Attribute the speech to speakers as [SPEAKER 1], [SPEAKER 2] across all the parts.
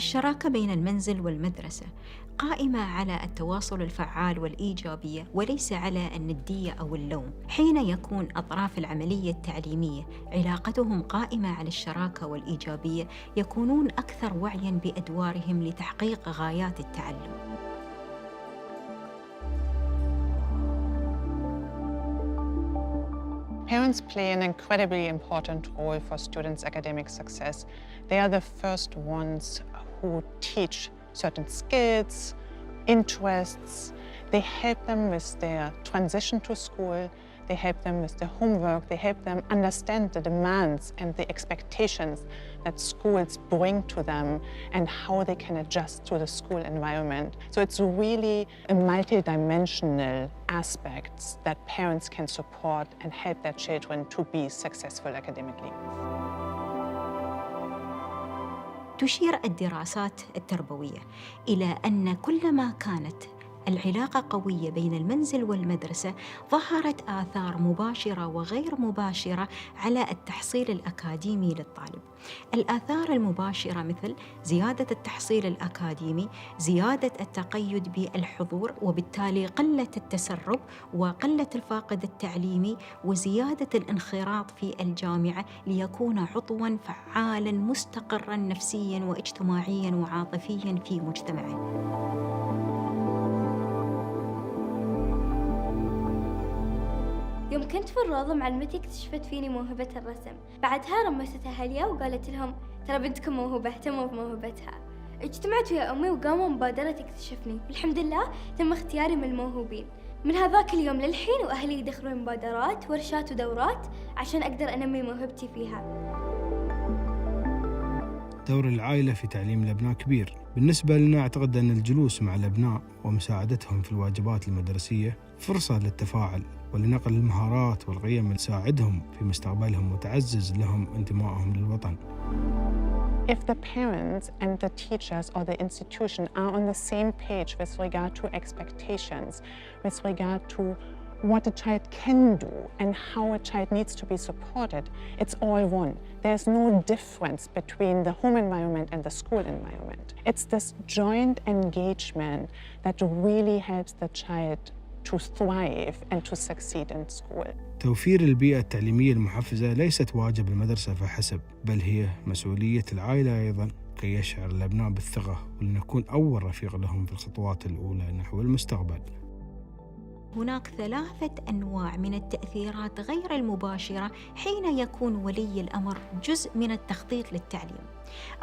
[SPEAKER 1] الشراكة بين المنزل والمدرسة قائمة على التواصل الفعال والإيجابية وليس على الندية أو اللوم. حين يكون أطراف العملية التعليمية علاقتهم قائمة على الشراكة والإيجابية يكونون أكثر وعياً بأدوارهم لتحقيق غايات التعلم.
[SPEAKER 2] Parents play an incredibly important role for students' academic success. They are the first ones who teach certain skills, interests. They help them with their transition to school. They help them with their homework. They help them understand the demands and the expectations that schools bring to them and how they can adjust to the school environment. So it's really a multidimensional aspects that parents can support and help their children to be successful academically.
[SPEAKER 1] تشير الدراسات التربوية إلى أن كلما كانت العلاقة قوية بين المنزل والمدرسة ظهرت آثار مباشرة وغير مباشرة على التحصيل الأكاديمي للطالب. الآثار المباشرة مثل زيادة التحصيل الأكاديمي، زيادة التقيد بالحضور وبالتالي قلة التسرب وقلة الفاقد التعليمي وزيادة الانخراط في الجامعة ليكون عضواً فعالاً مستقراً نفسياً واجتماعياً وعاطفياً في مجتمعه.
[SPEAKER 3] يوم كنت في الروضة معلمتي اكتشفت فيني موهبة الرسم، بعدها رمستها أهليا وقالت لهم ترى بنتكم موهوبة، اهتموا بموهبتها. اجتمعت ويا أمي وقاموا مبادرة تكتشفني، والحمد لله تم اختياري من الموهوبين. من هذاك اليوم للحين وأهلي يدخلون مبادرات ورشات ودورات عشان أقدر أنمي موهبتي فيها.
[SPEAKER 4] دور العائلة في تعليم الأبناء كبير. بالنسبة لنا أعتقد أن الجلوس مع الأبناء ومساعدتهم في الواجبات المدرسية فرصة للتفاعل ولنقل المهارات والقيم اللي تساعدهم في مستقبلهم وتعزز لهم انتمائهم للوطن.
[SPEAKER 2] If the parents and the teachers or the institution are on the same page with regard to expectations, with regard to what a child can do and how a child needs to be supported, it's all one. There's no difference between the home environment and the school environment. It's this joint engagement that really helps the child to thrive and to succeed in school.
[SPEAKER 4] توفير البيئة التعليمية المحفزة ليست واجب المدرسة فحسب، بل هي مسؤولية العائلة أيضاً كي يشعر الأبناء بالثقة ولنكون أول رفيق لهم في الخطوات الأولى نحو المستقبل.
[SPEAKER 1] هناك 3 أنواع من التأثيرات غير المباشرة حين يكون ولي الأمر جزء من التخطيط للتعليم.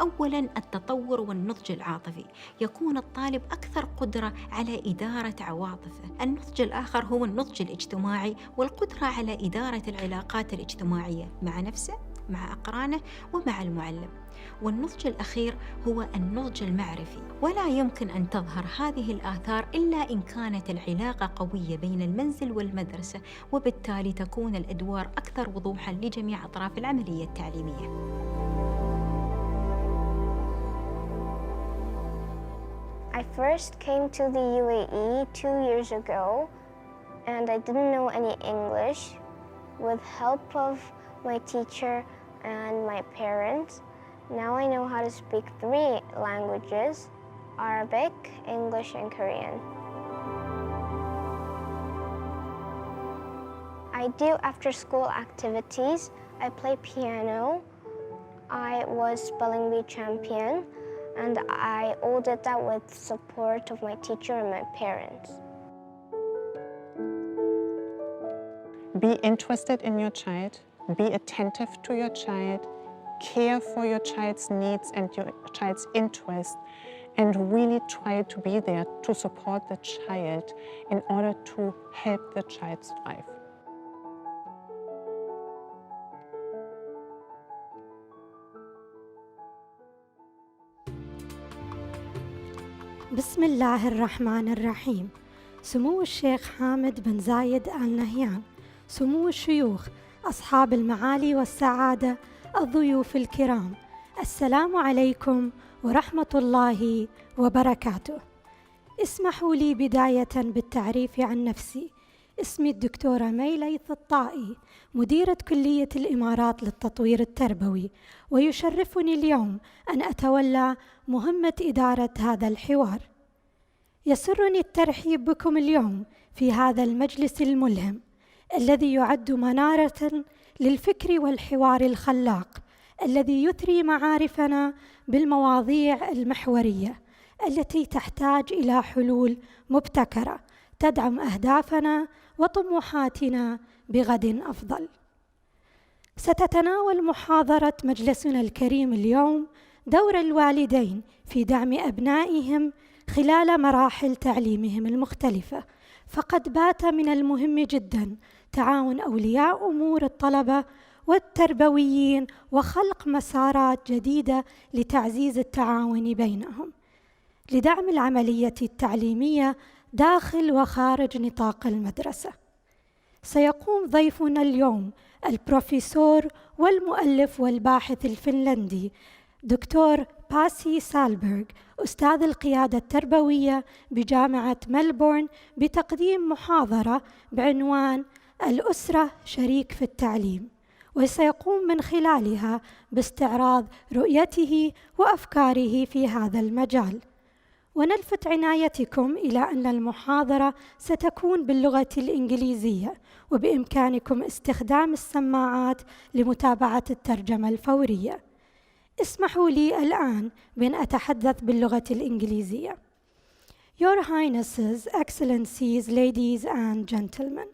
[SPEAKER 1] أولاً التطور والنضج العاطفي، يكون الطالب أكثر قدرة على إدارة عواطفه. النضج الآخر هو النضج الاجتماعي والقدرة على إدارة العلاقات الاجتماعية مع نفسه، مع أقرانه ومع المعلم. والنضج الأخير هو النضج المعرفي، ولا يمكن أن تظهر هذه الآثار إلا إن كانت العلاقة قوية بين المنزل والمدرسة، وبالتالي تكون الأدوار أكثر وضوحاً لجميع أطراف العملية التعليمية.
[SPEAKER 5] I first came to the UAE 2 years ago and I didn't know any English. With help of my teacher and my parents, now I know how to speak 3 languages: Arabic, English, and Korean. I do after-school activities. I play piano. I was spelling bee champion, and I all did that with support of my teacher and my parents.
[SPEAKER 2] Be interested in your child, be attentive to your child, care for your child's needs and your child's interests, and really try to be there to support the child in order to help the child thrive.
[SPEAKER 6] بسم الله الرحمن الرحيم. سمو الشيخ حامد بن زايد آل نهيان، سمو الشيوخ، أصحاب المعالي والسعادة، الضيوف الكرام، السلام عليكم ورحمة الله وبركاته. اسمحوا لي بداية بالتعريف عن نفسي. اسمي الدكتورة ميليث الطائي، مديرة كلية الإمارات للتطوير التربوي، ويشرفني اليوم أن أتولى مهمة إدارة هذا الحوار. يسرني الترحيب بكم اليوم في هذا المجلس الملهم الذي يعد منارة للفكر والحوار الخلاق الذي يثري معارفنا بالمواضيع المحورية التي تحتاج إلى حلول مبتكرة تدعم أهدافنا وطموحاتنا بغد أفضل. ستتناول محاضرة مجلسنا الكريم اليوم دور الوالدين في دعم أبنائهم خلال مراحل تعليمهم المختلفة، فقد بات من المهم جداً تعاون أولياء أمور الطلبة والتربويين وخلق مسارات جديدة لتعزيز التعاون بينهم لدعم العملية التعليمية داخل وخارج نطاق المدرسة. سيقوم ضيفنا اليوم البروفيسور والمؤلف والباحث الفنلندي دكتور باسي سالبرغ، أستاذ القيادة التربوية بجامعة ملبورن، بتقديم محاضرة بعنوان الأسرة شريك في التعليم، وسيقوم من خلالها باستعراض رؤيته وأفكاره في هذا المجال. ونلفت عنايتكم إلى أن المحاضرة ستكون باللغة الإنجليزية، وبإمكانكم استخدام السماعات لمتابعة الترجمة الفورية. اسمحوا لي الآن بأن أتحدث باللغة الإنجليزية. Your Highnesses, Excellencies, ladies and gentlemen,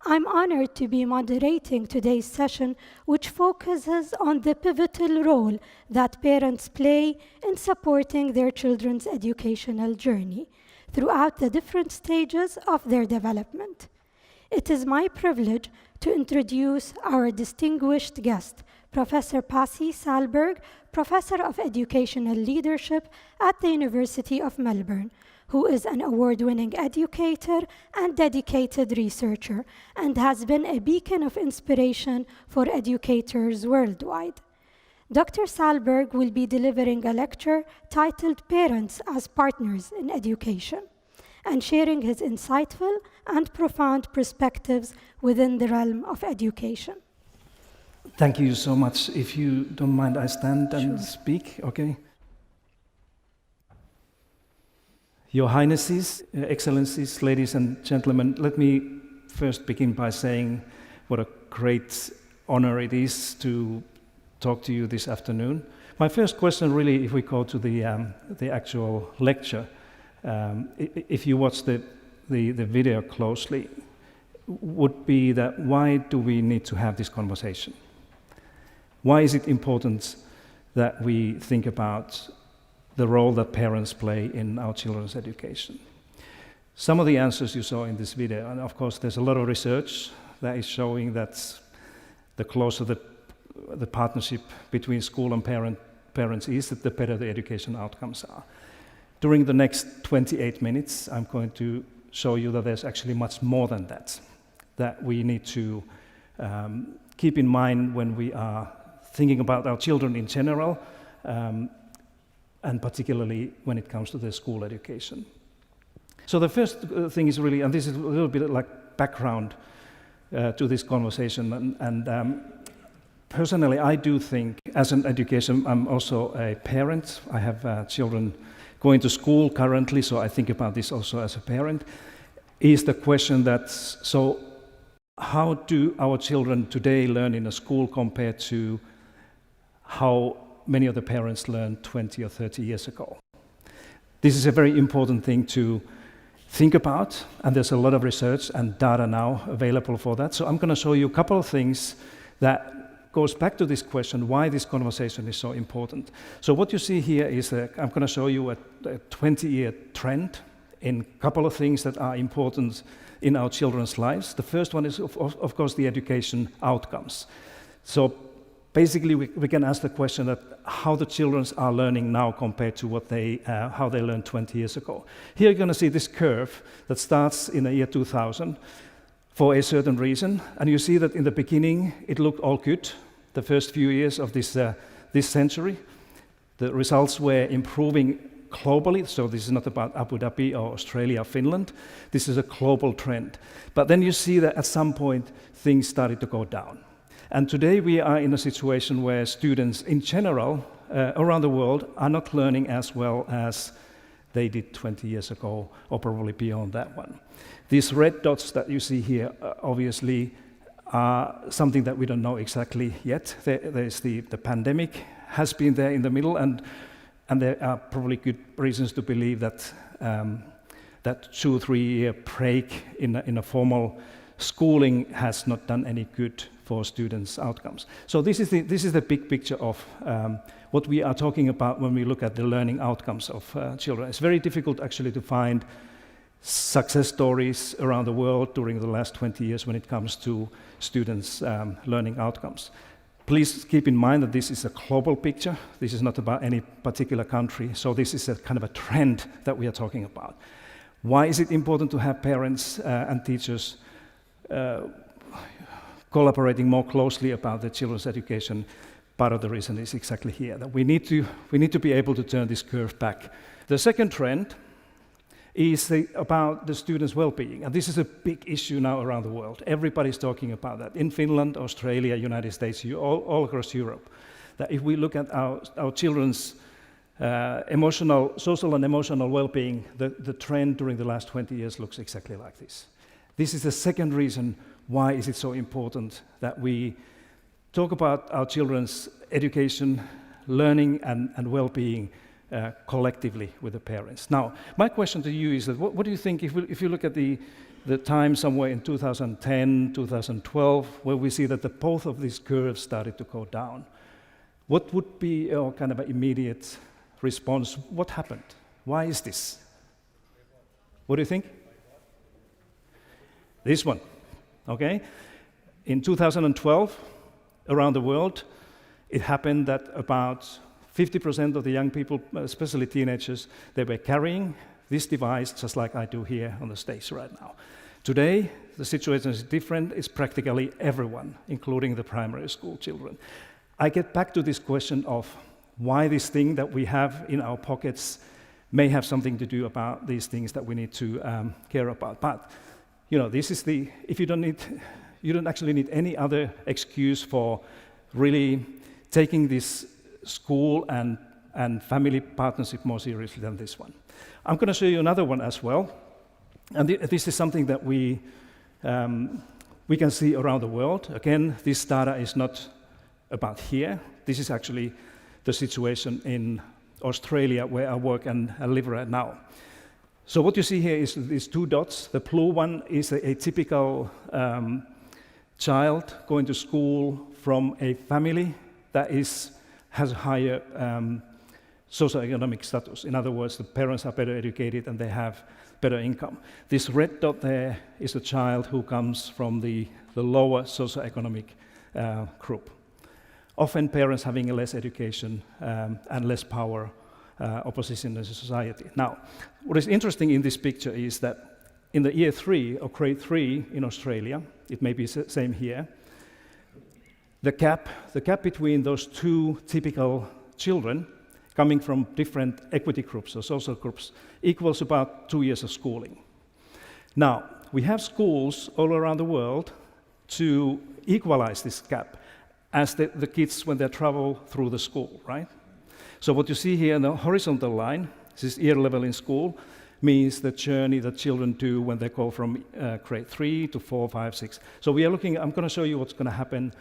[SPEAKER 6] I'm honored to be moderating today's session, which focuses on the pivotal role that parents play in supporting their children's educational journey throughout the different stages of their development. It is my privilege to introduce our distinguished guest, Professor Pasi Salberg, Professor of Educational Leadership at the University of Melbourne, who is an award-winning educator and dedicated researcher and has been a beacon of inspiration for educators worldwide. Dr. Salberg will be delivering a lecture titled Parents as Partners in Education and sharing his insightful and profound perspectives within the realm of education.
[SPEAKER 7] Thank you so much. If you don't mind, I stand and speak, okay? Your Highnesses, Excellencies, ladies and gentlemen, let me first begin by saying what a great honor it is to talk to you this afternoon. My first question really, if we go to the actual lecture, if you watch the video closely, would be that why do we need to have this conversation? Why is it important that we think about the role that parents play in our children's education? Some of the answers you saw in this video, and of course there's a lot of research that is showing that the closer the partnership between school and parents is, that the better the education outcomes are. During the next 28 minutes, I'm going to show you that there's actually much more than that we need to keep in mind when we are thinking about our children in general, and particularly when it comes to their school education. So the first thing is really, and this is a little bit like background to this conversation, and personally I do think, as an education, I'm also a parent. I have children going to school currently, so I think about this also as a parent, is the question that, so how do our children today learn in a school compared to how many of the parents learned 20 or 30 years ago? This is a very important thing to think about, and there's a lot of research and data now available for that. So I'm going to show you a couple of things that goes back to this question, why this conversation is so important. So what you see here is, I'm going to show you a 20-year trend in a couple of things that are important in our children's lives. The first one is, of course, the education outcomes. So basically, we can ask the question that how the children are learning now compared to what how they learned 20 years ago. Here you're going to see this curve that starts in the year 2000 for a certain reason, and you see that in the beginning it looked all good. The first few years of this century, the results were improving globally, so this is not about Abu Dhabi or Australia or Finland. This is a global trend. But then you see that at some point things started to go down. And today we are in a situation where students in general around the world are not learning as well as they did 20 years ago, or probably beyond that one. These red dots that you see here obviously are something that we don't know exactly yet. There's the pandemic has been there in the middle, and there are probably good reasons to believe that that 2-3 year break in a formal schooling has not done any good for students' outcomes. So this is the big picture of what we are talking about when we look at the learning outcomes of children. It's very difficult actually to find success stories around the world during the last 20 years when it comes to students' learning outcomes. Please keep in mind that this is a global picture. This is not about any particular country. So this is a kind of a trend that we are talking about. Why is it important to have parents and teachers collaborating more closely about the children's education? Part of the reason is exactly here, that we need to be able to turn this curve back. The second trend is about the students' well-being, and this is a big issue now around the world. Everybody's talking about that. In Finland, Australia, United States, all across Europe, that if we look at our children's social and emotional well-being, the trend during the last 20 years looks exactly like this. This is the second reason why is it so important that we talk about our children's education, learning, and well-being collectively with the parents. Now, my question to you is that what do you think if you look at the time somewhere in 2010, 2012, where we see that both of these curves started to go down? What would be a kind of an immediate response? What happened? Why is this? What do you think? This one, okay? In 2012, around the world, it happened that about 50% of the young people, especially teenagers, they were carrying this device just like I do here on the stage right now. Today, the situation is different. It's practically everyone, including the primary school children. I get back to this question of why this thing that we have in our pockets may have something to do about these things that we need to care about. But, this is if you don't actually need any other excuse for really taking this school and family partnership more seriously than this one. I'm going to show you another one as well. And this is something that we can see around the world. Again, this data is not about here. This is actually the situation in Australia where I work and I live right now. So what you see here is these two dots. The blue one is a typical child going to school from a family that has a higher socioeconomic status. In other words, the parents are better educated and they have better income. This red dot there is a child who comes from the lower socioeconomic group. Often parents having less education and less power, opposition in society. Now, what is interesting in this picture is that in the year 3 or grade 3 in Australia, it may be the same here, the gap between those two typical children coming from different equity groups or social groups equals about 2 years of schooling. Now, we have schools all around the world to equalize this gap as the kids when they travel through the school, right? So what you see here in the horizontal line, this is year level in school, means the journey that children do when they go from grade 3 to 4, 5, 6. So I'm going to show you what's going to happen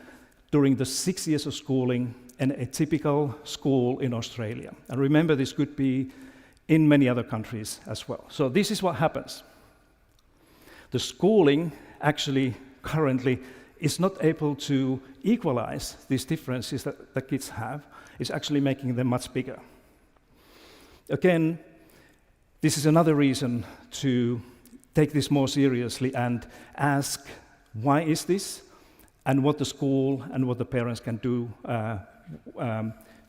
[SPEAKER 7] during the 6 years of schooling in a typical school in Australia. And remember, this could be in many other countries as well. So this is what happens. The schooling actually currently is not able to equalize these differences that the kids have. It's actually making them much bigger. Again, this is another reason to take this more seriously and ask, why is this? And what the school and what the parents can do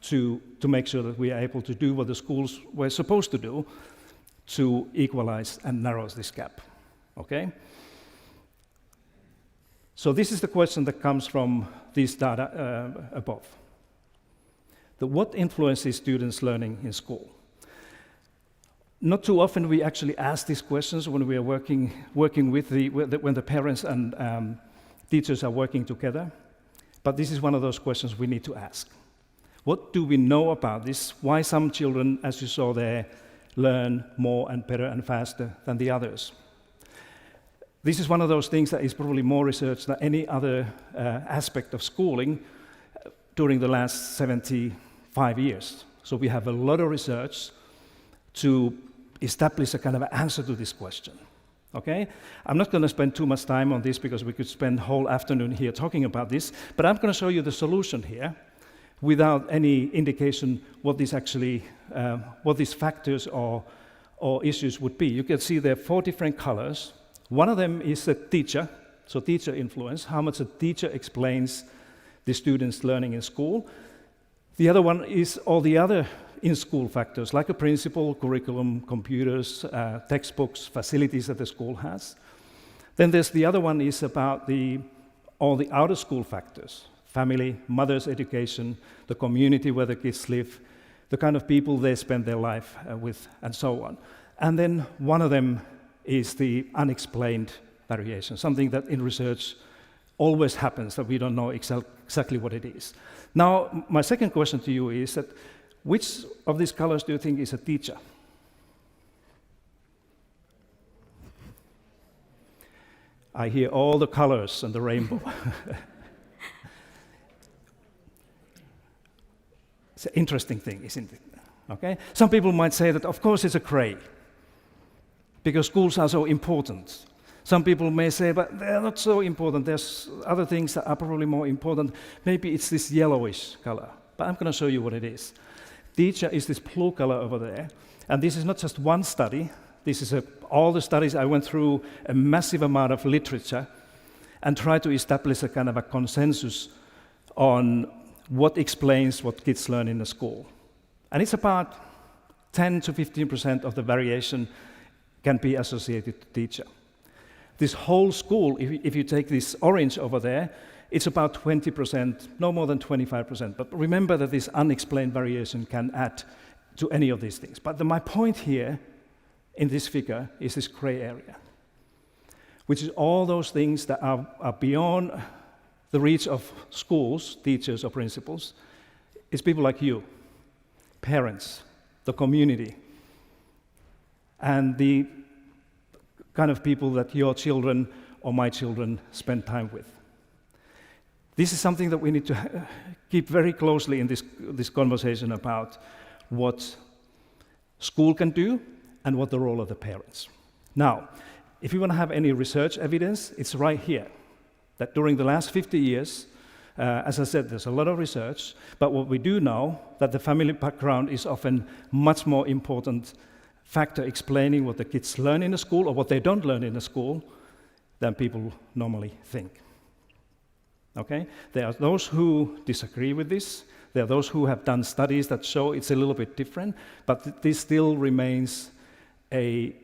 [SPEAKER 7] to make sure that we are able to do what the schools were supposed to do to equalize and narrow this gap, okay? So this is the question that comes from these data above. What influences students' learning in school? Not too often we actually ask these questions when we are working with when the parents and teachers are working together. But this is one of those questions we need to ask. What do we know about this? Why some children, as you saw there, learn more and better and faster than the others? This is one of those things that is probably more researched than any other aspect of schooling during the last 75 years. So we have a lot of research to establish a kind of answer to this question. Okay? I'm not going to spend too much time on this because we could spend the whole afternoon here talking about this, but I'm going to show you the solution here without any indication what this actually, what these factors or issues would be. You can see there are 4 different colors. One of them is a teacher, so teacher influence, how much a teacher explains the students' learning in school. The other one is all the other in-school factors, like a principal, curriculum, computers, textbooks, facilities that the school has. Then there's the other one is about all the out-of-school factors, family, mother's education, the community where the kids live, the kind of people they spend their life with, and so on. And then one of them is the unexplained variation, something that in research always happens, that we don't know exactly what it is. Now, my second question to you is that which of these colors do you think is a teacher? I hear all the colors and the rainbow. It's an interesting thing, isn't it? Okay? Some people might say that, of course, it's a gray, because schools are so important. Some people may say, but they're not so important. There's other things that are probably more important. Maybe it's this yellowish color, but I'm going to show you what it is. Teacher is this blue color over there, and this is not just one study. This is all the studies. I went through a massive amount of literature and tried to establish a kind of a consensus on what explains what kids learn in the school. And it's about 10 to 15% of the variation can be associated to teacher. This whole school, if you take this orange over there, it's about 20%, no more than 25%. But remember that this unexplained variation can add to any of these things. But my point here in this figure is this gray area, which is all those things that are beyond the reach of schools, teachers, or principals. It's people like you, parents, the community, and the kind of people that your children or my children spend time with. This is something that we need to keep very closely in this conversation about what school can do and what the role of the parents. Now, if you want to have any research evidence, it's right here, that during the last 50 years, as I said, there's a lot of research, but what we do know, that the family background is often much more important factor explaining what the kids learn in the school or what they don't learn in the school than people normally think. Okay? There are those who disagree with this. There are those who have done studies that show it's a little bit different, but this still remains a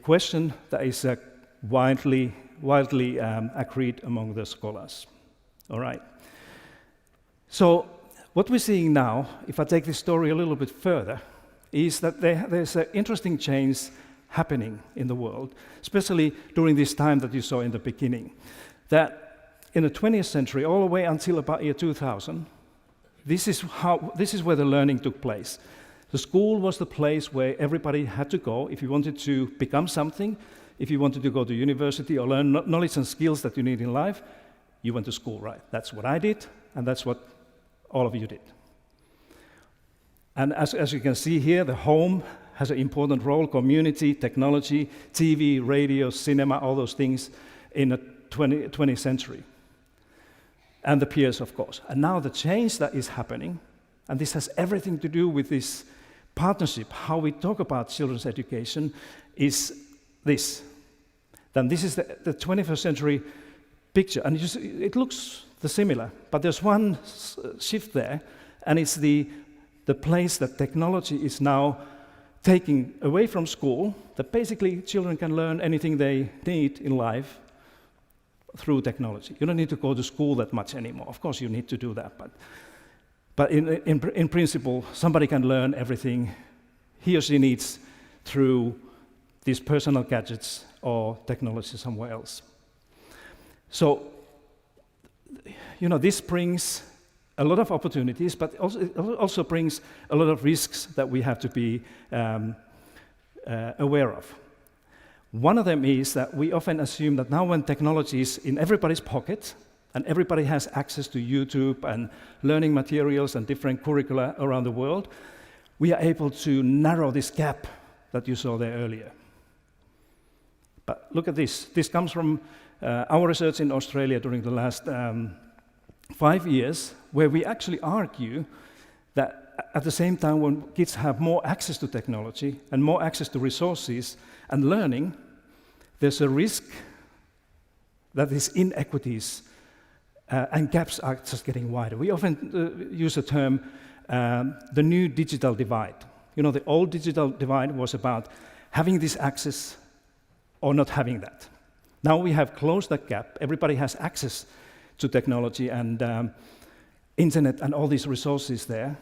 [SPEAKER 7] question that is widely agreed among the scholars. All right. So what we're seeing now, if I take this story a little bit further, is that there's an interesting change happening in the world, especially during this time that you saw in the beginning, that in the 20th century, all the way until about year 2000, this is where the learning took place. The school was the place where everybody had to go if you wanted to become something, if you wanted to go to university or learn knowledge and skills that you need in life, you went to school, right? That's what I did, and that's what all of you did. And as you can see here, the home has an important role, community, technology, TV, radio, cinema, all those things in the 20th century. And the peers, of course. And now the change that is happening, and this has everything to do with this partnership, how we talk about children's education, is this. Then this is the 21st century picture, and it looks similar, but there's one shift there, and it's the place that technology is now taking away from school, that basically children can learn anything they need in life through technology. You don't need to go to school that much anymore. Of course, you need to do that, but in principle, somebody can learn everything he or she needs through these personal gadgets or technology somewhere else. So, this brings a lot of opportunities, but it also brings a lot of risks that we have to be aware of. One of them is that we often assume that now when technology is in everybody's pocket, and everybody has access to YouTube and learning materials and different curricula around the world, we are able to narrow this gap that you saw there earlier. But look at this. This comes from our research in Australia during the last 5 years, where we actually argue that at the same time when kids have more access to technology and more access to resources and learning, there's a risk that these inequities and gaps are just getting wider. We often use the term the new digital divide. The old digital divide was about having this access or not having that. Now we have closed that gap. Everybody has access to technology and internet and all these resources there.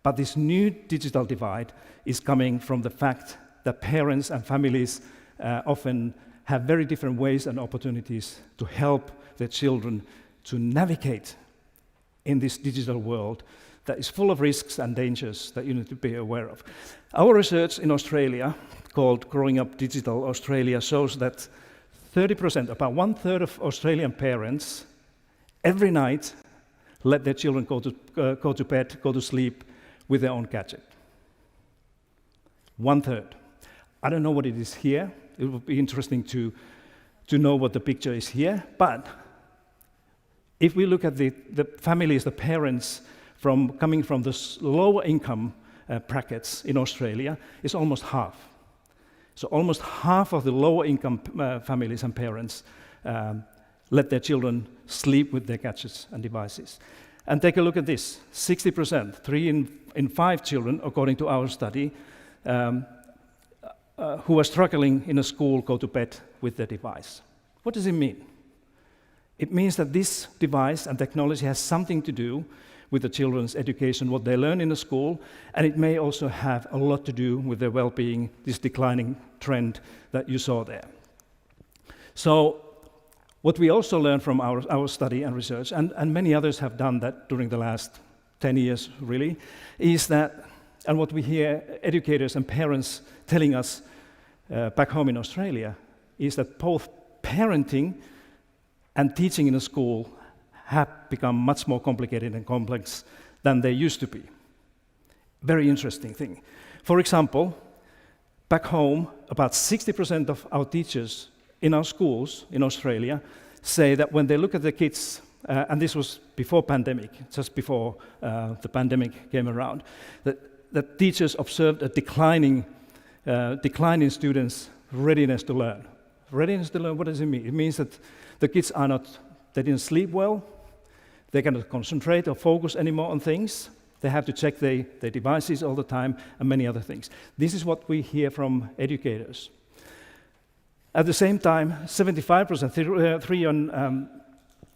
[SPEAKER 7] But this new digital divide is coming from the fact that parents and families often have very different ways and opportunities to help their children to navigate in this digital world that is full of risks and dangers that you need to be aware of. Our research in Australia, called Growing Up Digital Australia, shows that 30%, about 1/3 of Australian parents, every night let their children go to bed, go to sleep with their own gadget. 1/3. I don't know what it is here. It would be interesting to know what the picture is here, but if we look at the families, the parents coming from the lower income brackets in Australia, it's almost half. So almost half of the lower income families and parents let their children sleep with their gadgets and devices. And take a look at this, 60%, 3 in 5 children, according to our study, who are struggling in a school go to bed with their device. What does it mean? It means that this device and technology has something to do with the children's education, what they learn in the school, and it may also have a lot to do with their well-being, this declining trend that you saw there. So what we also learned from our study and research, and many others have done that during the last 10 years really, is that, and what we hear educators and parents telling us back home in Australia, is that both parenting and teaching in a school have become much more complicated and complex than they used to be. Very interesting thing. For example, back home, about 60% of our teachers in our schools in Australia say that when they look at the kids, and this was before pandemic, just before the pandemic came around, that teachers observed a decline in students' readiness to learn. Readiness to learn, what does it mean? It means that the kids they didn't sleep well, they cannot concentrate or focus anymore on things, they have to check their devices all the time, and many other things. This is what we hear from educators. At the same time, 75%, 3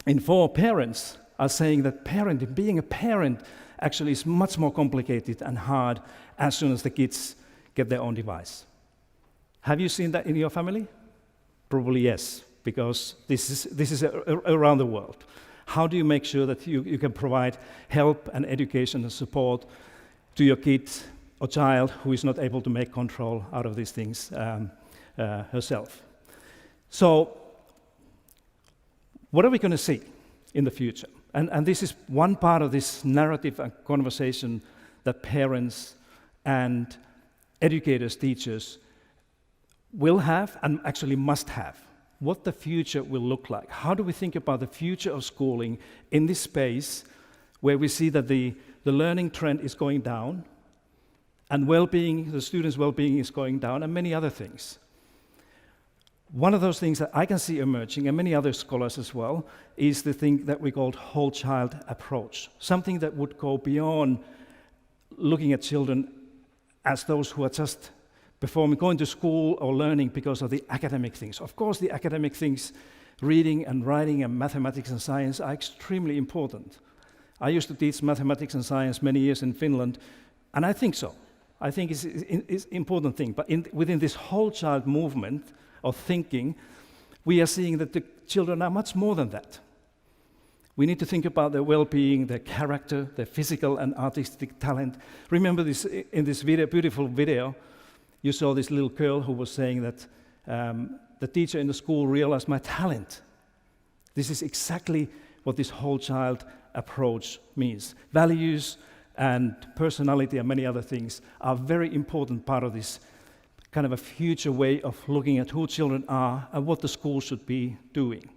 [SPEAKER 7] in 4 parents are saying that being a parent actually is much more complicated and hard as soon as the kids get their own device. Have you seen that in your family? Probably yes, because this is around the world. How do you make sure that you can provide help and education and support to your kid or child who is not able to make control out of these things herself? So, what are we going to see in the future? And this is one part of this narrative and conversation that parents and educators, teachers will have and actually must have. What the future will look like. How do we think about the future of schooling in this space where we see that the learning trend is going down and well-being, the students' well-being is going down, and many other things. One of those things that I can see emerging, and many other scholars as well, is the thing that we call whole child approach. Something that would go beyond looking at children as those who are just going to school or learning because of the academic things. Of course, the academic things, reading and writing and mathematics and science, are extremely important. I used to teach mathematics and science many years in Finland, and I think so. I think is an important thing. But within this whole child movement of thinking, we are seeing that the children are much more than that. We need to think about their well-being, their character, their physical and artistic talent. Remember this in this video, beautiful video, you saw this little girl who was saying that the teacher in the school realized my talent. This is exactly what this whole child approach means. Values and personality and many other things are a very important part of this kind of a future way of looking at who children are and what the school should be doing.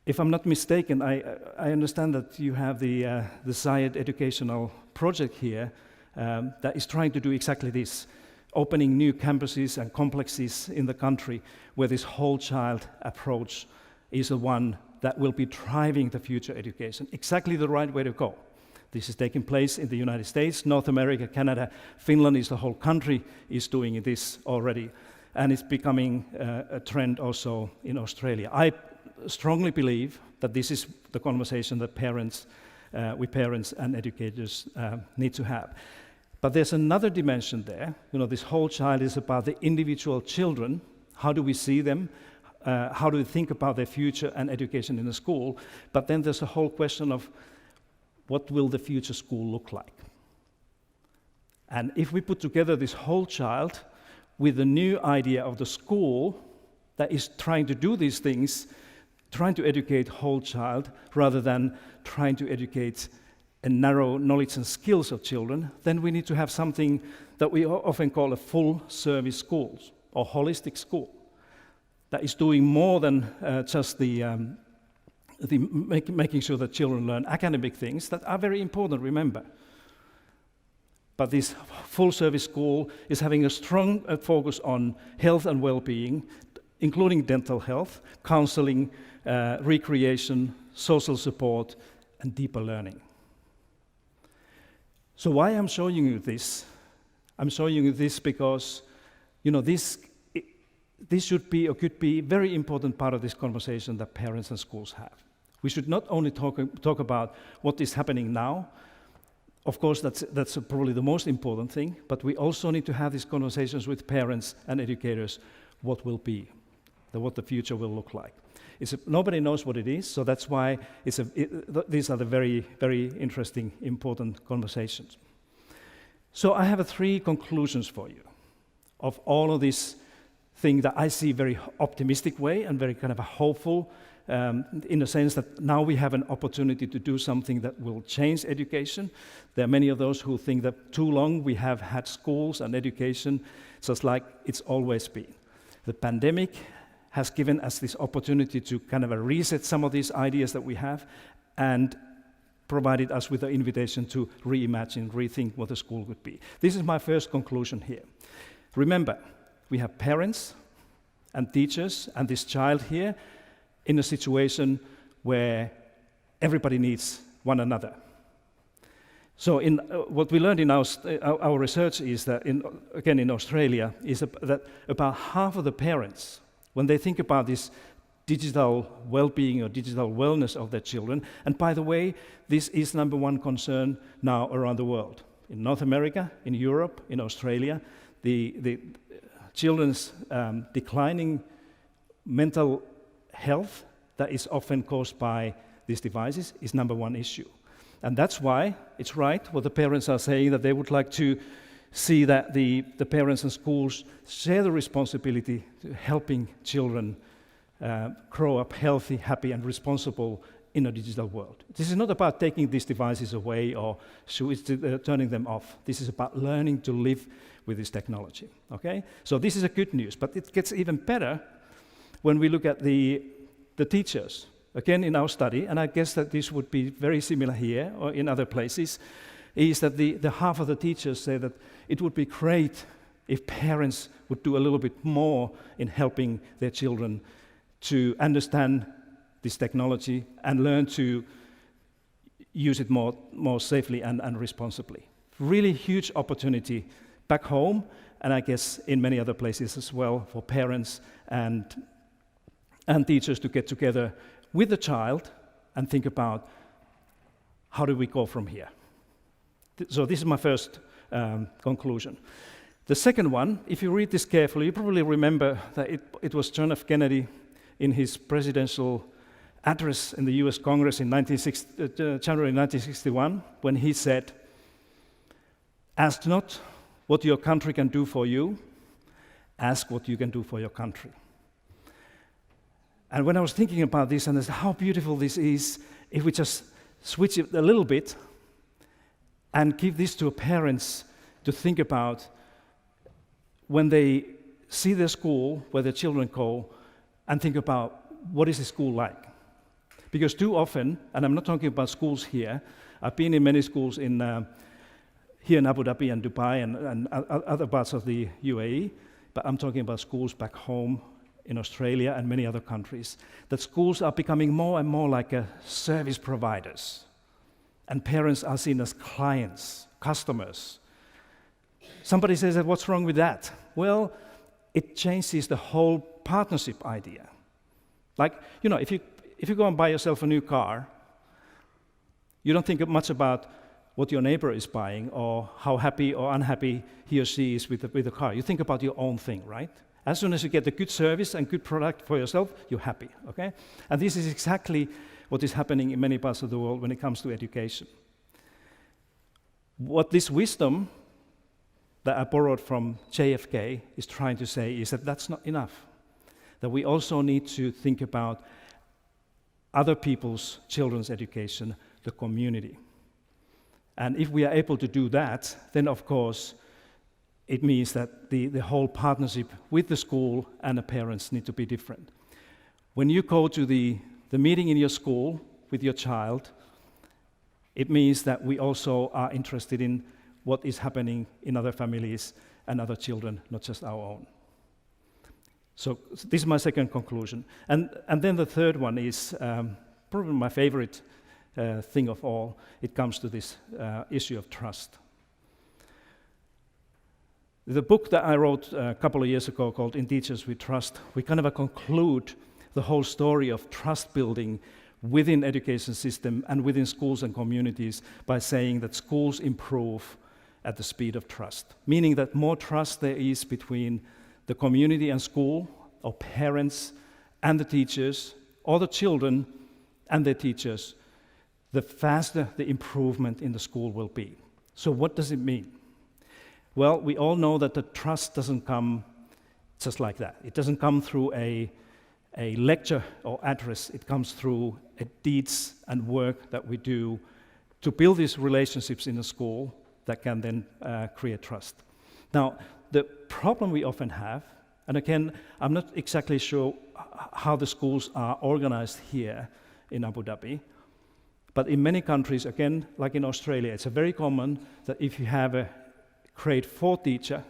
[SPEAKER 7] If I'm not mistaken, I understand that you have the Zayed educational project here that is trying to do exactly this, opening new campuses and complexes in the country where this whole child approach is the one that will be driving the future education. Exactly the right way to go. This is taking place in the United States, North America, Canada, Finland is the whole country is doing this already. And it's becoming a trend also in Australia. I strongly believe that this is the conversation that we parents and educators need to have. But there's another dimension there. You know, this whole child is about the individual children. How do we see them? How do we think about their future and education in the school? But then there's a whole question of what will the future school look like? And if we put together this whole child with the new idea of the school that is trying to do these things, trying to educate whole child rather than trying to educate a narrow knowledge and skills of children, then we need to have something that we often call a full-service school or holistic school that is doing more than just making sure that children learn academic things that are very important, remember. But this full-service school is having a strong focus on health and well-being, including dental health, counseling, recreation, social support, and deeper learning. So why I'm showing you this? I'm showing you this because, you know, this should be or could be a very important part of this conversation that parents and schools have. We should not only talk about what is happening now. Of course, that's probably the most important thing, but we also need to have these conversations with parents and educators, what will be, what the future will look like. Nobody knows what it is, so that's why these are the very, very interesting, important conversations. So I have 3 conclusions for you of all of this thing that I see very optimistic way and very kind of a hopeful in the sense that now we have an opportunity to do something that will change education. There are many of those who think that too long we have had schools and education just like it's always been. The pandemic has given us this opportunity to kind of reset some of these ideas that we have and provided us with an invitation to reimagine, rethink what the school would be. This is my first conclusion here. Remember, we have parents and teachers and this child here in a situation where everybody needs one another. So what we learned in our research is that, in Australia, is that about half of the parents, when they think about this digital well-being or digital wellness of their children, and by the way, this is number 1 concern now around the world. In North America, in Europe, in Australia, the children's declining mental health that is often caused by these devices is number 1 issue. And that's why it's right what the parents are saying, that they would like to see that the parents and schools share the responsibility to helping children grow up healthy, happy, and responsible in a digital world. This is not about taking these devices away or turning them off. This is about learning to live with this technology, okay? So this is a good news, but it gets even better when we look at the teachers. Again, in our study, and I guess that this would be very similar here or in other places, is that the half of the teachers say that it would be great if parents would do a little bit more in helping their children to understand this technology and learn to use it more safely and responsibly. Really huge opportunity back home, and I guess in many other places as well, for parents and teachers to get together with the child and think about how do we go from here. So this is my first conclusion. The second one, if you read this carefully, you probably remember that it was John F. Kennedy in his presidential address in the US Congress in January 1961, when he said, "Ask not what your country can do for you, ask what you can do for your country." And when I was thinking about this, and how beautiful this is, if we just switch it a little bit and give this to parents to think about when they see their school, where their children go, and think about what is the school like. Because too often, and I'm not talking about schools here, I've been in many schools here in Abu Dhabi and Dubai and other parts of the UAE, but I'm talking about schools back home in Australia and many other countries, that schools are becoming more and more like service providers, and parents are seen as clients, customers. Somebody says that, what's wrong with that? Well, it changes the whole partnership idea. Like, you know, if you go and buy yourself a new car, you don't think much about what your neighbor is buying or how happy or unhappy he or she is with the car. You think about your own thing, right? As soon as you get the good service and good product for yourself, you're happy, okay? And this is exactly what is happening in many parts of the world when it comes to education. What this wisdom that I borrowed from JFK is trying to say is that that's not enough. That we also need to think about other people's children's education, the community. And if we are able to do that, then of course it means that the whole partnership with the school and the parents need to be different. When you go to the meeting in your school with your child, it means that we also are interested in what is happening in other families and other children, not just our own. So this is my second conclusion. And then the third one is probably my favorite thing of all. It comes to this issue of trust. The book that I wrote a couple of years ago called In Teachers We Trust, we kind of conclude the whole story of trust building within education system and within schools and communities by saying that schools improve at the speed of trust, meaning that more trust there is between the community and school, or parents and the teachers, or the children and their teachers, the faster the improvement in the school will be. So what does it mean? Well, we all know that the trust doesn't come just like that. It doesn't come through a lecture or address. It comes through deeds and work that we do to build these relationships in the school that can then create trust. Now, the problem we often have, and again, I'm not exactly sure how the schools are organized here in Abu Dhabi, but in many countries, again, like in Australia, it's very common that if you have a grade 4 teacher,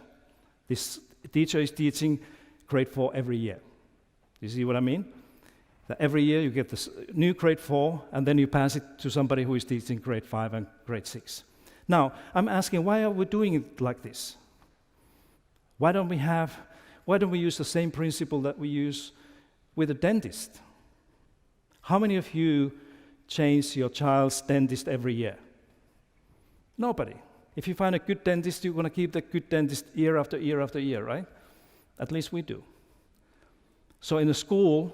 [SPEAKER 7] this teacher is teaching grade 4 every year. You see what I mean? That every year you get this new grade 4, and then you pass it to somebody who is teaching grade 5 and grade 6. Now, I'm asking, why are we doing it like this? Why don't we use the same principle that we use with a dentist? How many of you change your child's dentist every year? Nobody. If you find a good dentist, you're going to keep that good dentist year after year after year, right? At least we do. So in the school,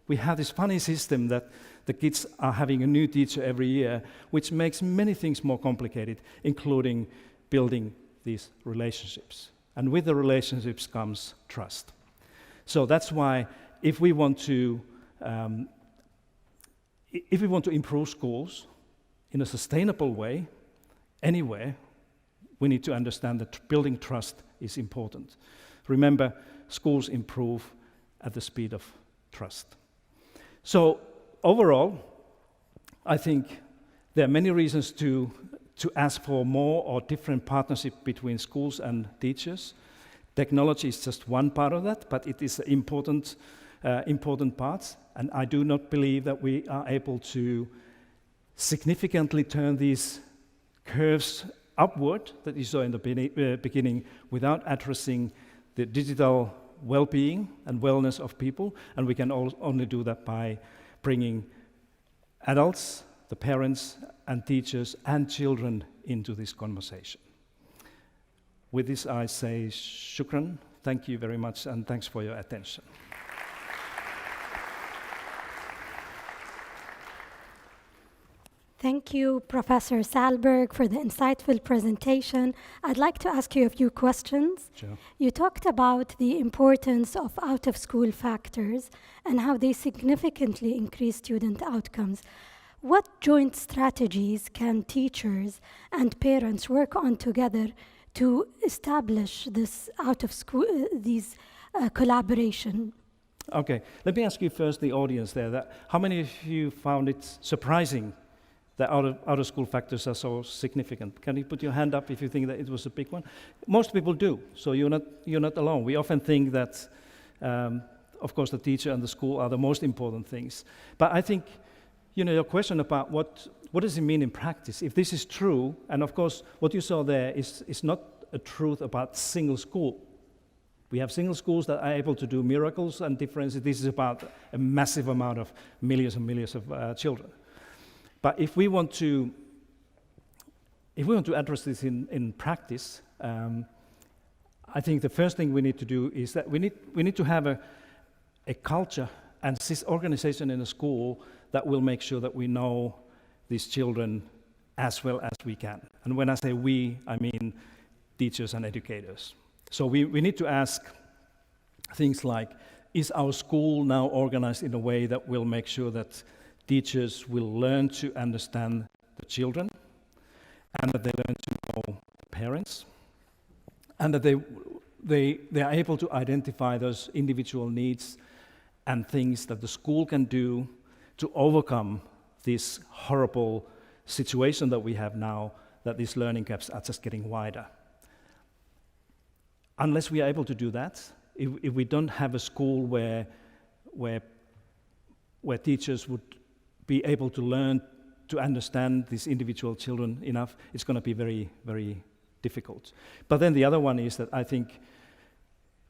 [SPEAKER 7] we have this funny system that the kids are having a new teacher every year, which makes many things more complicated, including building these relationships. And with the relationships comes trust. So that's why if we want to improve schools in a sustainable way, anywhere, we need to understand that building trust is important. Remember, schools improve at the speed of trust. So overall, I think there are many reasons to ask for more or different partnership between schools and teachers. Technology is just one part of that, but it is an important part. And I do not believe that we are able to significantly turn these curves upward that you saw in the beginning without addressing the digital well-being and wellness of people. And we can only do that by bringing adults, the parents and teachers and children into this conversation. with this, I say shukran, thank you very much, and thanks for your attention.
[SPEAKER 6] Thank you, Professor Salberg, for the insightful presentation. I'd like to ask you a few questions.
[SPEAKER 7] Sure.
[SPEAKER 6] You talked about the importance of out-of-school factors and how they significantly increase student outcomes. What joint strategies can teachers and parents work on together to establish this out-of-school, collaboration?
[SPEAKER 7] Okay, let me ask you first, the audience there, that how many of you found it surprising that out-of-school factors are so significant? Can you put your hand up if you think that it was a big one? Most people do, so you're not alone. We often think that, of course, the teacher and the school are the most important things. But I think, your question about what does it mean in practice, if this is true, and of course, what you saw there is not a truth about single school. We have single schools that are able to do miracles and differences. This is about a massive amount of millions and millions of children. But if we want to address this in practice, I think the first thing we need to do is that we need to have a culture and this organization in a school that will make sure that we know these children as well as we can. And when I say we, I mean teachers and educators. So we need to ask things like, is our school now organized in a way that will make sure that teachers will learn to understand the children, and that they learn to know the parents, and that they are able to identify those individual needs and things that the school can do to overcome this horrible situation that we have now, that these learning gaps are just getting wider. Unless we are able to do that, if we don't have a school where teachers would be able to learn to understand these individual children enough, it's going to be very, very difficult. But then the other one is that I think,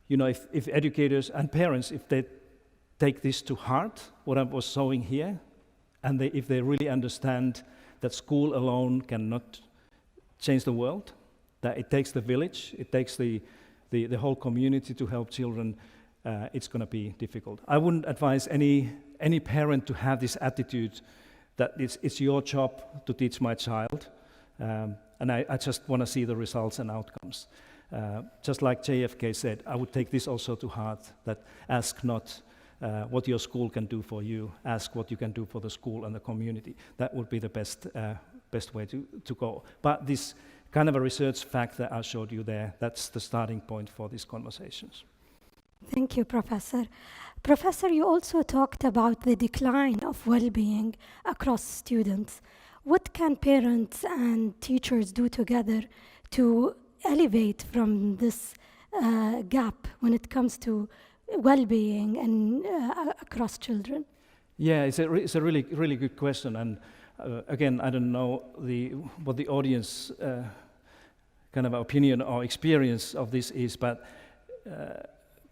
[SPEAKER 7] if educators and parents, if they take this to heart, what I was showing here, and if they really understand that school alone cannot change the world, that it takes the village, it takes the whole community to help children, it's going to be difficult. I wouldn't advise any parent to have this attitude that it's your job to teach my child, and I just want to see the results and outcomes. Just like JFK said, I would take this also to heart, that ask not what your school can do for you, ask what you can do for the school and the community. That would be the best way to go. But this kind of a research fact that I showed you there, that's the starting point for these conversations.
[SPEAKER 6] Thank you, Professor. Professor, you also talked about the decline of well-being across students. What can parents and teachers do together to elevate from this gap when it comes to well-being and across children?
[SPEAKER 7] Yeah, it's a really, really good question. And again, I don't know what the audience kind of opinion or experience of this is, but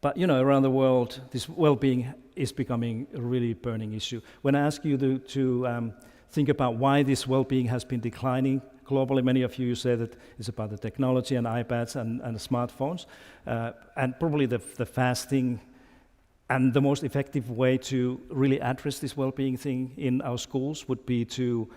[SPEAKER 7] around the world, this well-being is becoming a really burning issue. When I ask you to think about why this well-being has been declining globally, many of you say that it's about the technology and iPads and smartphones, and probably the fasting and the most effective way to really address this well-being thing in our schools would be to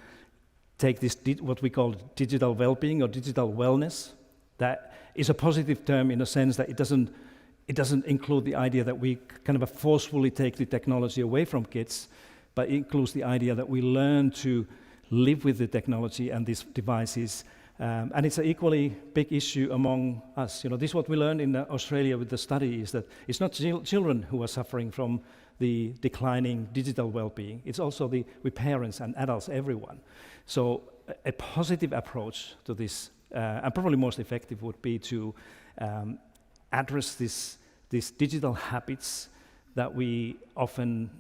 [SPEAKER 7] take this what we call digital well-being or digital wellness. That is a positive term in the sense that it doesn't include the idea that we kind of forcefully take the technology away from kids, but it includes the idea that we learn to live with the technology and these devices. And it's an equally big issue among us. This is what we learned in Australia with the study, is that it's not children who are suffering from the declining digital well-being. It's also with parents and adults, everyone. So a positive approach to this, and probably most effective, would be to address these digital habits that we often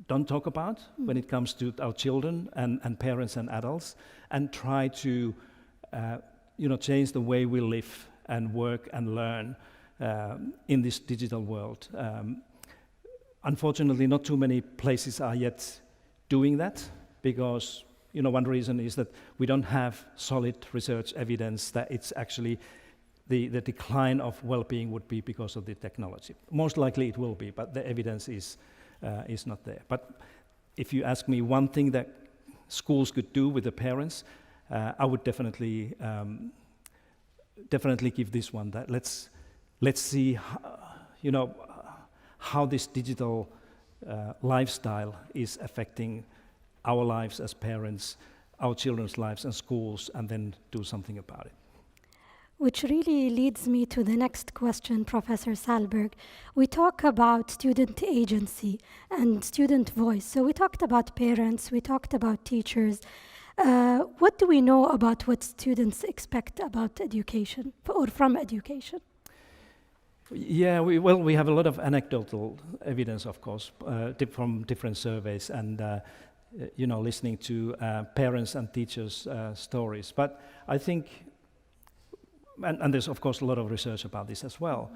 [SPEAKER 7] don't talk about when it comes to our children and parents and adults, and try to change the way we live and work and learn in this digital world. Unfortunately, not too many places are yet doing that, because one reason is that we don't have solid research evidence that it's actually the decline of well-being would be because of the technology. Most likely it will be, but the evidence is not there. But if you ask me one thing that schools could do with the parents, I would definitely give this one. That let's see, how this digital lifestyle is affecting our lives as parents, our children's lives and schools, and then do something about it.
[SPEAKER 6] Which really leads me to the next question, Professor Salberg. We talk about student agency and student voice. So we talked about parents, we talked about teachers. What do we know about what students expect about education or from education?
[SPEAKER 7] Yeah, we have a lot of anecdotal evidence, of course, from different surveys and listening to parents and teachers' stories. But I think, and there's of course a lot of research about this as well.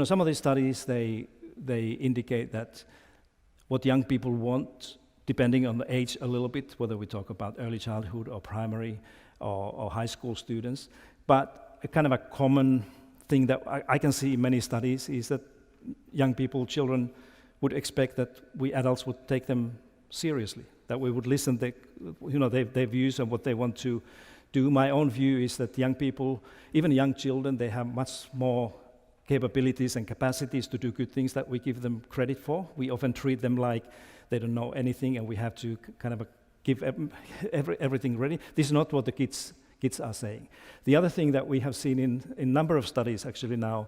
[SPEAKER 7] Some of these studies they indicate that what young people want, depending on the age a little bit, whether we talk about early childhood or primary or high school students, but a kind of a common thing that I can see in many studies is that young people, children, would expect that we adults would take them seriously, that we would listen to their views and what they want to do. My own view is that young people, even young children, they have much more capabilities and capacities to do good things that we give them credit for. We often treat them like they don't know anything and we have to kind of give everything ready. This is not what the kids are saying. The other thing that we have seen in a number of studies actually now,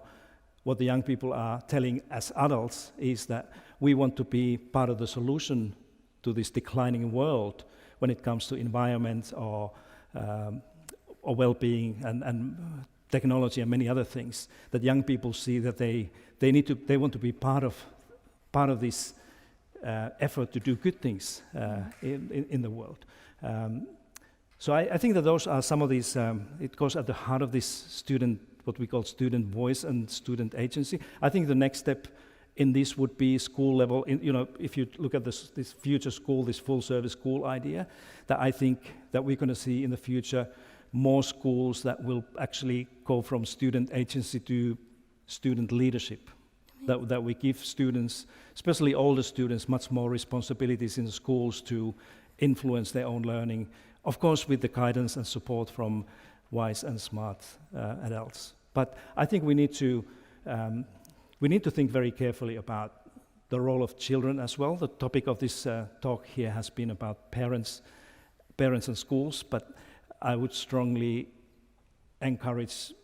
[SPEAKER 7] what the young people are telling as adults is that we want to be part of the solution to this declining world when it comes to environment or well-being and technology and many other things. That young people see that they want to be part of this effort to do good things in the world. So I think that those are some of these, it goes at the heart of this student, what we call student voice and student agency. I think the next step in this would be school level. If you look at this future school, this full service school idea, that I think that we're going to see in the future more schools that will actually go from student agency to student leadership. That we give students, especially older students, much more responsibilities in the schools to influence their own learning, of course with the guidance and support from wise and smart adults. But I think we need to think very carefully about the role of children as well. The topic of this talk here has been about parents and schools, but I would strongly encourage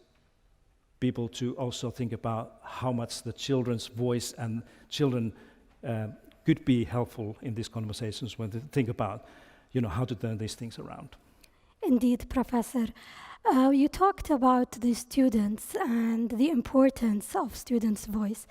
[SPEAKER 7] people to also think about how much the children's voice and children could be helpful in these conversations when they think about how to turn these things around.
[SPEAKER 6] Indeed, Professor. You talked about the students and the importance of students' voice.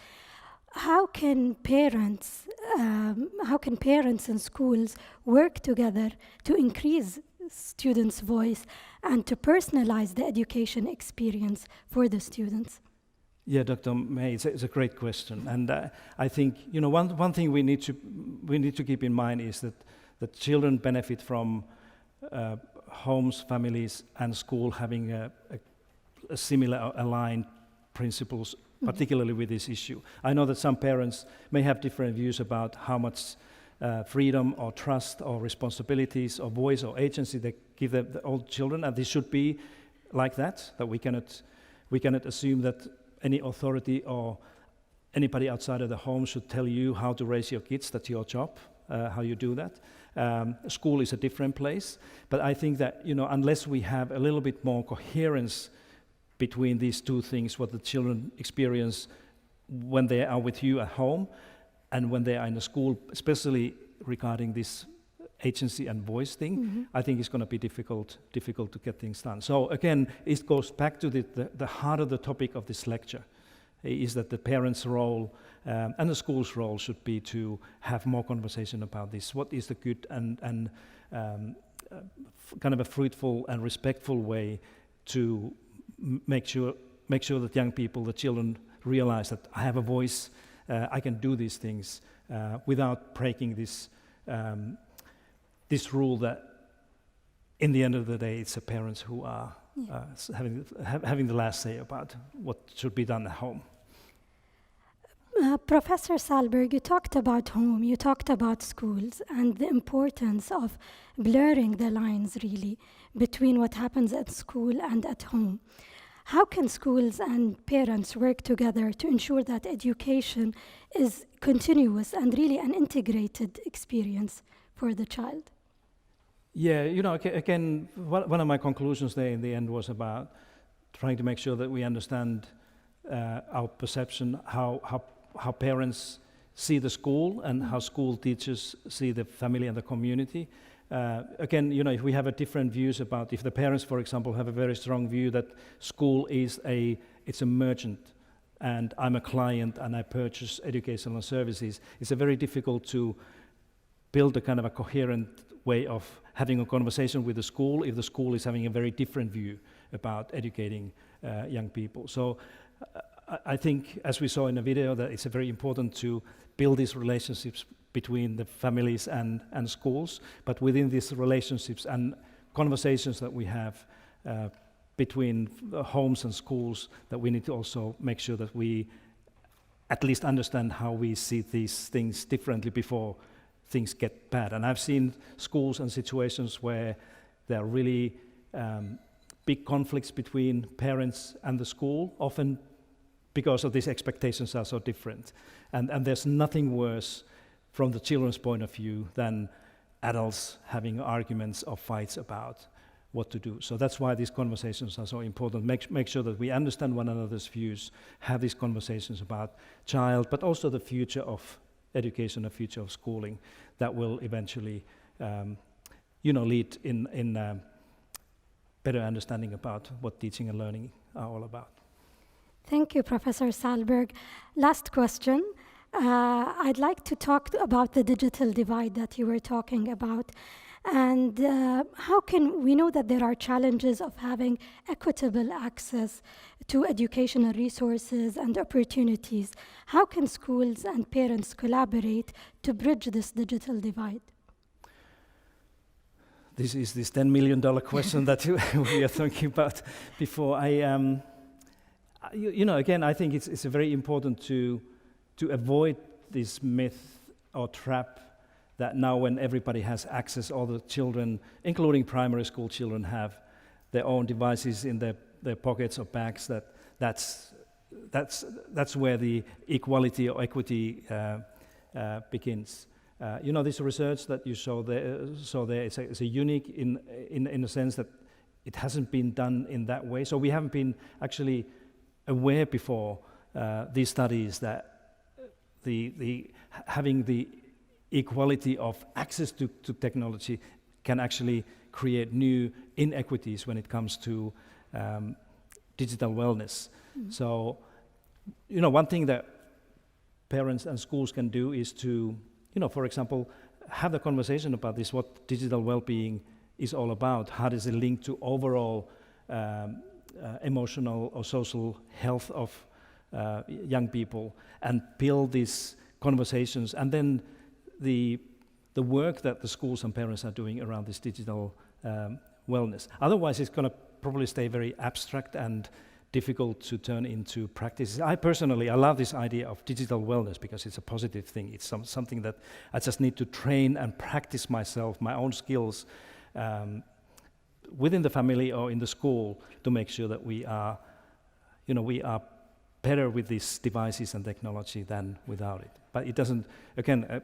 [SPEAKER 6] How can parents and schools work together to increase students' voice and to personalize the education experience for the students?
[SPEAKER 7] Yeah, Dr. May, it's a great question, and I think one thing we need to keep in mind is that children benefit from homes, families, and school having a similar aligned principles, particularly with this issue. I know that some parents may have different views about how much freedom or trust or responsibilities or voice or agency they give the old children, and this should be like that we cannot assume that any authority or anybody outside of the home should tell you how to raise your kids. That's your job, how you do that. School is a different place, but I think that unless we have a little bit more coherence between these two things, what the children experience when they are with you at home and when they are in the school, especially regarding this agency and voice thing, I think it's going to be difficult to get things done. So again, it goes back to the heart of the topic of this lecture, is that the parents' role and the school's role should be to have more conversation about this. What is the good and kind of a fruitful and respectful way to make sure that young people, the children, realize that I have a voice, I can do these things without breaking this rule that in the end of the day it's the parents who are having the last say about what should be done at home.
[SPEAKER 6] Professor Salberg, you talked about home, you talked about schools, and the importance of blurring the lines, really, between what happens at school and at home. How can schools and parents work together to ensure that education is continuous and really an integrated experience for the child?
[SPEAKER 7] Yeah, again, one of my conclusions there in the end was about trying to make sure that we understand our perception, how parents see the school and how school teachers see the family and the community. Again, if we have a different views about, if the parents, for example, have a very strong view that school it's a merchant and I'm a client and I purchase educational services, it's very difficult to build a kind of a coherent way of having a conversation with the school if the school is having a very different view about educating young people. So I think, as we saw in the video, that it's very important to build these relationships between the families and schools, but within these relationships and conversations that we have between homes and schools, that we need to also make sure that we at least understand how we see these things differently before things get bad. And I've seen schools and situations where there are really big conflicts between parents and the school, often because of these expectations are so different. And there's nothing worse from the children's point of view than adults having arguments or fights about what to do. So that's why these conversations are so important. Make sure that we understand one another's views, have these conversations about child, but also the future of education, the future of schooling, that will eventually lead in better understanding about what teaching and learning are all about.
[SPEAKER 6] Thank you, Professor Salberg. Last question. I'd like to talk about the digital divide that you were talking about. And how can we know that there are challenges of having equitable access to educational resources and opportunities? How can schools and parents collaborate to bridge this digital divide?
[SPEAKER 7] This is this $10 million question that we are talking about before. Again, I think it's very important to avoid this myth or trap that now when everybody has access, all the children, including primary school children, have their own devices in their pockets or bags, that's where the equality or equity begins. This research that you saw there is a unique in the sense that it hasn't been done in that way. So we haven't been actually aware before these studies that having the equality of access to technology can actually create new inequities when it comes to digital wellness. Mm-hmm. So, one thing that parents and schools can do is to, for example, have the conversation about this, what digital well-being is all about. How does it link to overall emotional or social health of young people, and build these conversations, and then the work that the schools and parents are doing around this digital wellness. Otherwise, it's going to probably stay very abstract and difficult to turn into practice. I love this idea of digital wellness because it's a positive thing. It's something that I just need to train and practice myself, my own skills, within the family or in the school, to make sure that we are better with these devices and technology than without it. But it doesn't, again,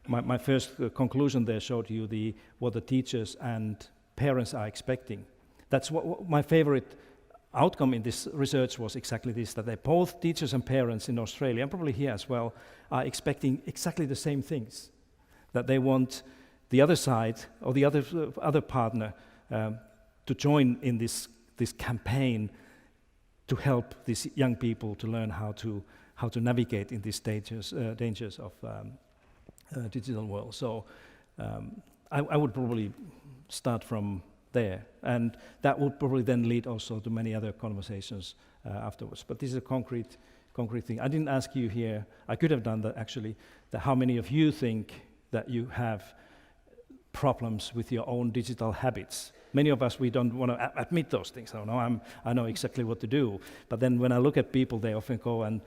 [SPEAKER 7] my first conclusion there showed you what the teachers and parents are expecting. That's what my favorite outcome in this research was, exactly this, that both teachers and parents in Australia, and probably here as well, are expecting exactly the same things. That they want the other side or the other partner to join in this campaign to help these young people to learn how to navigate in these dangers of digital world. So I would probably start from there, and that would probably then lead also to many other conversations afterwards. But this is a concrete thing. I didn't ask you here. I could have done that actually. That how many of you think that you have problems with your own digital habits? Many of us, we don't want to admit those things. Oh, no, I know exactly what to do. But then when I look at people, they often go and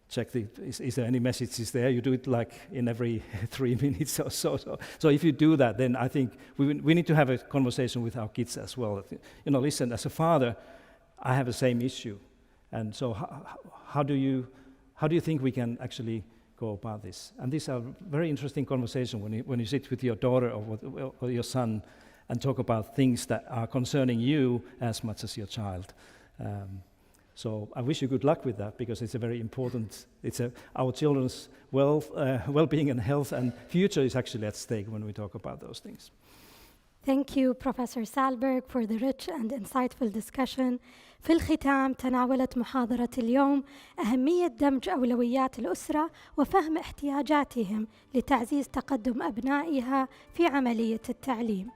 [SPEAKER 7] check, is there any messages there? You do it like in every 3 minutes or so. So if you do that, then I think we need to have a conversation with our kids as well. You know, listen, as a father, I have the same issue. And so how do you think we can actually go about this? And these are very interesting conversations when you sit with your daughter or your son and talk about things that are concerning you as much as your child. So I wish you good luck with that, because it's a very important, our children's well-being and health and future is actually at stake when we talk about those things.
[SPEAKER 6] Thank you, Professor Salberg, for the rich and insightful discussion. في الختام تناولت محاضرة اليوم أهمية دمج أولويات الأسرة وفهم احتياجاتهم لتعزيز تقدم أبنائها في عملية التعليم،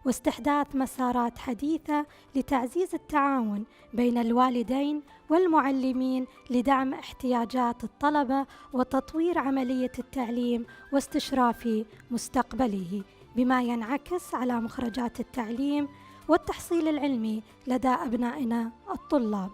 [SPEAKER 6] واستحداث مسارات حديثة لتعزيز التعاون بين الوالدين والمعلمين لدعم احتياجات الطلبة وتطوير عملية التعليم واستشراف مستقبله، بما ينعكس على مخرجات التعليم والتحصيل العلمي لدى أبنائنا الطلاب.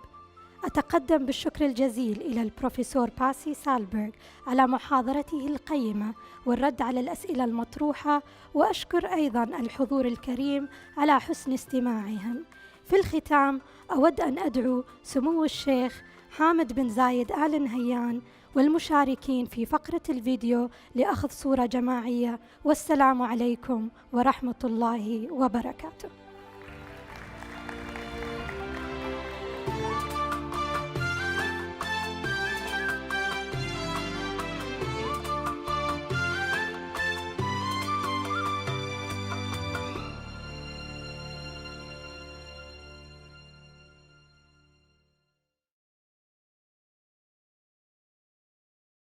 [SPEAKER 6] أتقدم بالشكر الجزيل إلى البروفيسور باسي سالبرغ على محاضرته القيمة والرد على الأسئلة المطروحة، وأشكر أيضاً الحضور الكريم على حسن استماعهم. في الختام أود أن أدعو سمو الشيخ محمد بن زايد آل نهيان والمشاركين في فقرة الفيديو لأخذ صورة جماعية، والسلام عليكم ورحمة الله وبركاته.